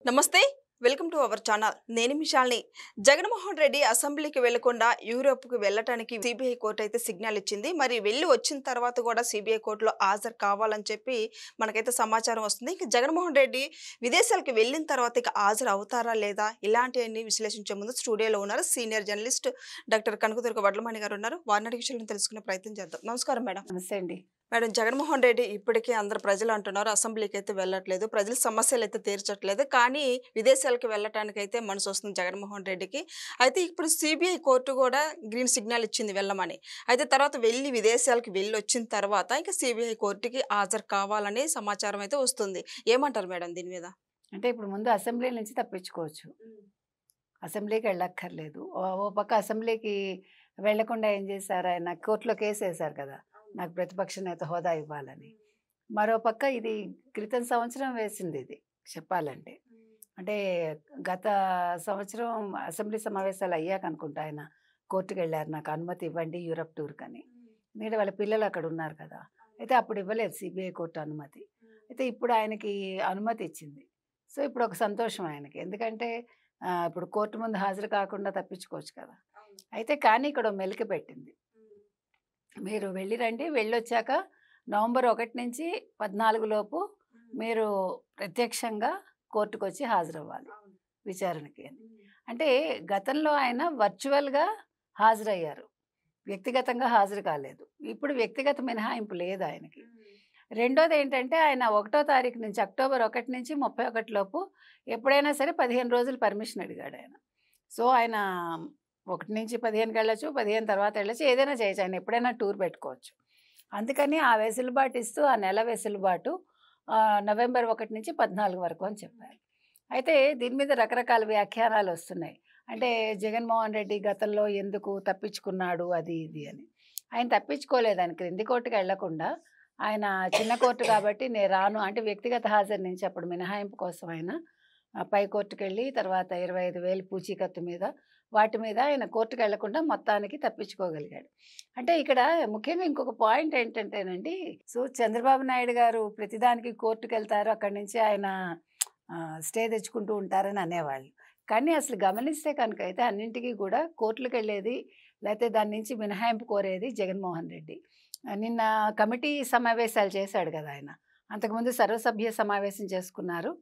నమస్తే. Welcome to our channel. నేను మిషాల్ని. జగన్మోహన్ రెడ్డి అసెంబ్లీకి వెళ్లకుండా యూరోప్‌కి వెళ్ళటానికి సీబీఐ కోర్ట్ అయితే సిగ్నల్ ఇచ్చింది. మరి వెళ్లి వచ్చిన తర్వాత కూడా సీబీఐ కోర్ట్‌లో హాజరు కావాలని చెప్పి మనకైతే సమాచారం వస్తుంది. ఇక జగన్మోహన్ రెడ్డి విదేశాలకు వెళ్ళిన తర్వాత ఇక హాజరు అవుతారా లేదా? ఇలాంటివన్నీ విశ్లేషించే ముందు స్టూడియోలో ఉన్నారు senior journalist doctor Kanakadurga Vadlamani గారు ఉన్నారు. వారిని అడిగి విషయాలను తెలుసుకునే ప్రయత్నం చేద్దాం. నమస్కారం మేడం. నమస్తే అండి. మేడం, జగన్మోహన్ రెడ్డి ఇప్పటికీ అందరు ప్రజలు అంటున్నారు అసెంబ్లీకి అయితే వెళ్ళట్లేదు, ప్రజల సమస్యలు అయితే తీర్చట్లేదు, కానీ విదేశాలకు వెళ్ళటానికైతే మనసు వస్తుంది జగన్మోహన్ రెడ్డికి. అయితే ఇప్పుడు సిబిఐ కోర్టు కూడా గ్రీన్ సిగ్నల్ ఇచ్చింది వెళ్ళమని. అయితే తర్వాత విదేశాలకు వెళ్ళి వచ్చిన తర్వాత ఇంకా సిబిఐ కోర్టుకి హాజరు కావాలని సమాచారం అయితే వస్తుంది. ఏమంటారు మేడం దీని మీద? అంటే ఇప్పుడు ముందు అసెంబ్లీ నుంచి తప్పించుకోవచ్చు. అసెంబ్లీకి వెళ్ళక్కర్లేదు. ఓ పక్క అసెంబ్లీకి వెళ్ళకుండా ఏం చేశారు, ఆయన కోర్టులో కేసు వేశారు కదా, నాకు ప్రతిపక్ష నేత హోదా ఇవ్వాలని. మరో పక్క ఇది క్రితం సంవత్సరం వేసింది ఇది చెప్పాలంటే. అంటే గత సంవత్సరం అసెంబ్లీ సమావేశాలు అయ్యాక అనుకుంటా ఆయన కోర్టుకు వెళ్ళారు, నాకు అనుమతి ఇవ్వండి యూరప్ టూర్కి అని. ఎందుకంటే వాళ్ళ పిల్లలు అక్కడ ఉన్నారు కదా. అయితే అప్పుడు ఇవ్వలేదు సిబిఐ కోర్టు అనుమతి. అయితే ఇప్పుడు ఆయనకి అనుమతి ఇచ్చింది. సో ఇప్పుడు ఒక సంతోషం ఆయనకి. ఎందుకంటే ఇప్పుడు కోర్టు ముందు హాజరు కాకుండా తప్పించుకోవచ్చు కదా. అయితే కానీ ఇక్కడ ఓ మెలిక పెట్టింది, మీరు వెళ్ళిరండి, వెళ్ళొచ్చాక నవంబర్ 1 నుంచి 14 లోపు మీరు ప్రత్యక్షంగా కోర్టుకు వచ్చి హాజరవ్వాలి విచారణకి అని. అంటే గతంలో ఆయన వర్చువల్గా హాజరయ్యారు, వ్యక్తిగతంగా హాజరు కాలేదు. ఇప్పుడు వ్యక్తిగత మినహాయింపు లేదు ఆయనకి. రెండోది ఏంటంటే ఆయన 1వ తారీఖు నుంచి అక్టోబర్ 1 నుంచి 31 లోపు ఎప్పుడైనా సరే 15 రోజులు పర్మిషన్ అడిగాడు ఆయన. సో ఆయన 1 నుంచి 15కి వెళ్ళచ్చు, 15 తర్వాత వెళ్ళచ్చు, ఏదైనా చేయొచ్చు, ఆయన ఎప్పుడైనా టూర్ పెట్టుకోవచ్చు. అందుకని ఆ వెసులుబాటు ఇస్తూ ఆ నెల వెసులుబాటు నవంబర్ 1 నుంచి 14 వరకు అని చెప్పారు. అయితే దీని మీద రకరకాల వ్యాఖ్యానాలు వస్తున్నాయి. అంటే జగన్మోహన్ రెడ్డి గతంలో ఎందుకు తప్పించుకున్నాడు అది ఇది అని. ఆయన తప్పించుకోలేదు, ఆయన క్రింది కోర్టుకి వెళ్లకుండా ఆయన చిన్న కోర్టు కాబట్టి నేను రాను అంటే వ్యక్తిగత హాజరు నుంచి అప్పుడు మినహాయింపు కోసం ఆయన పై కోర్టుకు వెళ్ళి తర్వాత 25,000 పూచీకత్తు మీద వాటి మీద ఆయన కోర్టుకు వెళ్లకుండా మొత్తానికి తప్పించుకోగలిగాడు. అంటే ఇక్కడ ముఖ్యంగా ఇంకొక పాయింట్ ఏంటంటేనండి, సో చంద్రబాబు నాయుడు గారు ప్రతిదానికి కోర్టుకు వెళ్తారు, అక్కడి నుంచి ఆయన స్టే తెచ్చుకుంటూ ఉంటారని అనేవాళ్ళు. కానీ అసలు గమనిస్తే కనుక అయితే అన్నింటికీ కూడా కోర్టులకు వెళ్ళేది లేకపోతే దాని నుంచి మినహాయింపు కోరేది జగన్మోహన్ రెడ్డి. నిన్న కమిటీ సమావేశాలు చేశాడు కదా ఆయన. అంతకుముందు సర్వసభ్య సమావేశం చేసుకున్నారు.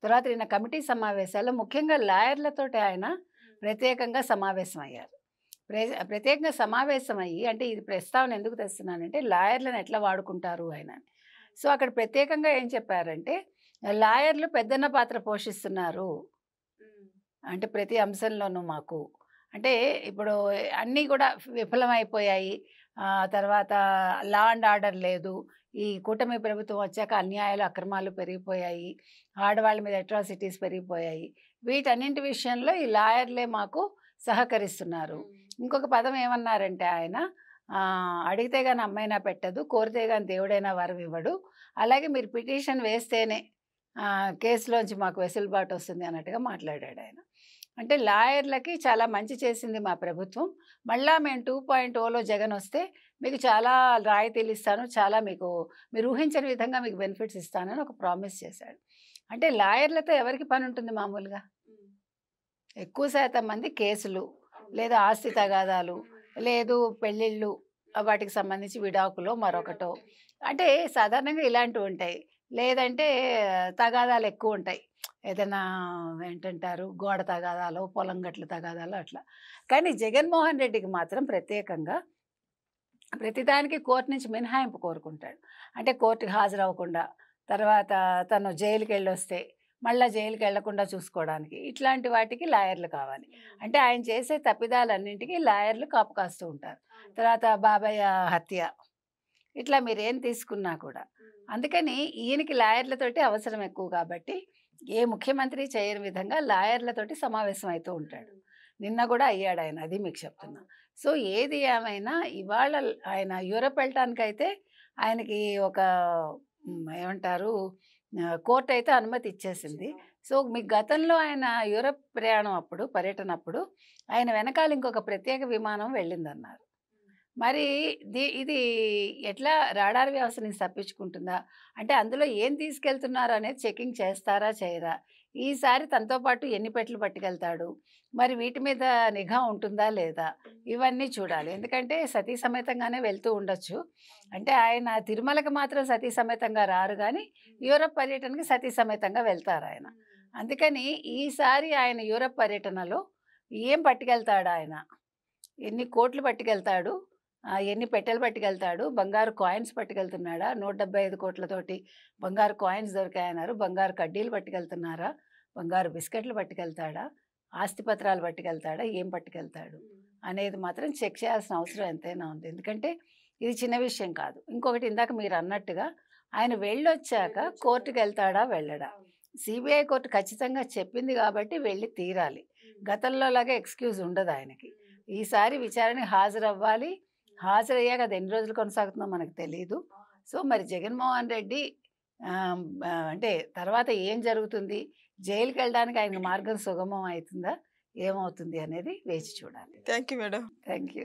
తర్వాత నిన్న కమిటీ సమావేశాల్లో ముఖ్యంగా లాయర్లతోటి ఆయన ప్రత్యేకంగా సమావేశం అయ్యారు. ప్రత్యేకంగా సమావేశం అయ్యి, అంటే ఇది ప్రస్తావన ఎందుకు తెస్తున్నానంటే లాయర్లను ఎట్లా వాడుకుంటారు ఆయన. సో అక్కడ ప్రత్యేకంగా ఏం చెప్పారంటే లాయర్లు పెద్దన్న పాత్ర పోషిస్తున్నారు అంటే ప్రతి అంశంలోనూ మాకు. అంటే ఇప్పుడు అన్నీ కూడా విఫలమైపోయాయి, తర్వాత లా అండ్ ఆర్డర్ లేదు, ఈ కూటమి ప్రభుత్వం వచ్చాక అన్యాయాలు అక్రమాలు పెరిగిపోయాయి, ఆడవాళ్ళ మీద అట్రాసిటీస్ పెరిగిపోయాయి, వీటన్నింటి విషయంలో ఈ లాయర్లే మాకు సహకరిస్తున్నారు. ఇంకొక పదం ఏమన్నారంటే ఆయన, అడిగితే కానీ అమ్మైనా పెట్టదు, కోరితే కానీ దేవుడైనా వరం ఇవ్వడు, అలాగే మీరు పిటిషన్ వేస్తేనే కేసులోంచి మాకు వెసులుబాటు వస్తుంది అన్నట్టుగా మాట్లాడాడు ఆయన. అంటే లాయర్లకి చాలా మంచి చేసింది మా ప్రభుత్వం, మళ్ళా మేము 2.0లో జగన్ వస్తే మీకు చాలా రాయితీలు ఇస్తాను, చాలా మీకు మీరు ఊహించని విధంగా మీకు బెనిఫిట్స్ ఇస్తానని ఒక ప్రామిస్ చేశాడు. అంటే లాయర్లతో ఎవరికి పని ఉంటుంది మామూలుగా? ఎక్కువ శాతం మంది కేసులు లేదా ఆస్తి తగాదాలు లేదు పెళ్ళిళ్ళు వాటికి సంబంధించి విడాకులో మరొకటో, అంటే సాధారణంగా ఇలాంటివి ఉంటాయి. లేదంటే తగాదాలు ఎక్కువ ఉంటాయి, ఏదైనా ఏంటంటారు గోడ తగాదాలు, పొలం గట్ల తగాదాలు అట్లా. కానీ జగన్మోహన్ రెడ్డికి మాత్రం ప్రత్యేకంగా ప్రతిదానికి కోర్టు నుంచి మినహాయింపు కోరుకుంటాడు. అంటే కోర్టుకి హాజరవ్వకుండా తర్వాత తను జైలుకి వెళ్ళొస్తే మళ్ళీ జైలుకి వెళ్లకుండా చూసుకోవడానికి ఇట్లాంటి వాటికి లాయర్లు కావాలి. అంటే ఆయన చేసే తప్పిదాలన్నింటికి లాయర్లు కాపు కాస్తూ ఉంటారు. తర్వాత బాబాయ్ హత్య ఇట్లా మీరేం తీసుకున్నా కూడా. అందుకని ఈయనకి లాయర్లతోటి అవసరం ఎక్కువ కాబట్టి ఏ ముఖ్యమంత్రి చేయని విధంగా లాయర్లతోటి సమావేశం అవుతూ ఉంటాడు. నిన్న కూడా అయ్యాడు ఆయన, అది మీకు చెప్తున్నా. సో ఏది ఏమైనా ఇవాళ ఆయన యూరప్ వెళ్ళటానికైతే ఆయనకి ఒక ఏమంటారు కోర్టు అయితే అనుమతి ఇచ్చేసింది. సో మీకు గతంలో ఆయన యూరప్ ప్రయాణం అప్పుడు పర్యటన అప్పుడు ఆయన వెనకాల ఇంకొక ప్రత్యేక విమానం వెళ్ళిందన్నారు. మరి ఇది ఎట్లా రాడార్ వ్యవస్థ నుంచి తప్పించుకుంటుందా? అంటే అందులో ఏం తీసుకెళ్తున్నారు అనేది చెకింగ్ చేస్తారా చేయరా? ఈసారి తనతో పాటు ఎన్ని పెట్టెలు పట్టుకెళ్తాడు, మరి వీటి మీద నిఘా ఉంటుందా లేదా, ఇవన్నీ చూడాలి. ఎందుకంటే సతీ సమేతంగానే వెళ్తూ ఉండొచ్చు. అంటే ఆయన తిరుమలకి మాత్రం సతీ సమేతంగా రారు కానీ యూరప్ పర్యటనకి సతీ సమేతంగా వెళ్తారు ఆయన. అందుకని ఈసారి ఆయన యూరప్ పర్యటనలో ఏం పట్టుకెళ్తాడు ఆయన, ఎన్ని కోట్లు పట్టుకెళ్తాడు, ఎన్ని పెట్టెలు పట్టుకెళ్తాడు, బంగారు కాయిన్స్ పట్టుకెళ్తున్నాడా, 175 కోట్లతోటి బంగారు కాయిన్స్ దొరికాయన్నారు, బంగారు కడ్డీలు పట్టుకెళ్తున్నారా, బంగారు బిస్కెట్లు పట్టుకెళ్తాడా, ఆస్తిపత్రాలు పట్టుకెళ్తాడా, ఏం పట్టుకెళ్తాడు అనేది మాత్రం చెక్ చేయాల్సిన అవసరం ఎంతైనా ఉంది. ఎందుకంటే ఇది చిన్న విషయం కాదు. ఇంకొకటి ఇందాక మీరు అన్నట్టుగా ఆయన వెళ్ళొచ్చాక కోర్టుకు వెళ్తాడా వెళ్ళడా, సిబిఐ కోర్టు ఖచ్చితంగా చెప్పింది కాబట్టి వెళ్ళి తీరాలి. గతంలో లాగా ఎక్స్క్యూజ్ ఉండదు ఆయనకి. ఈసారి విచారణకి హాజరవ్వాలి. హాజరయ్యాక అది ఎన్ని రోజులు కొనసాగుతుందో మనకు తెలియదు. సో మరి జగన్మోహన్ రెడ్డి అంటే తర్వాత ఏం జరుగుతుంది, జైలుకి వెళ్ళడానికి ఆయన మార్గం సుగమం అవుతుందా, ఏమవుతుంది అనేది వేచి చూడాలి. Thank you madam. Thank you.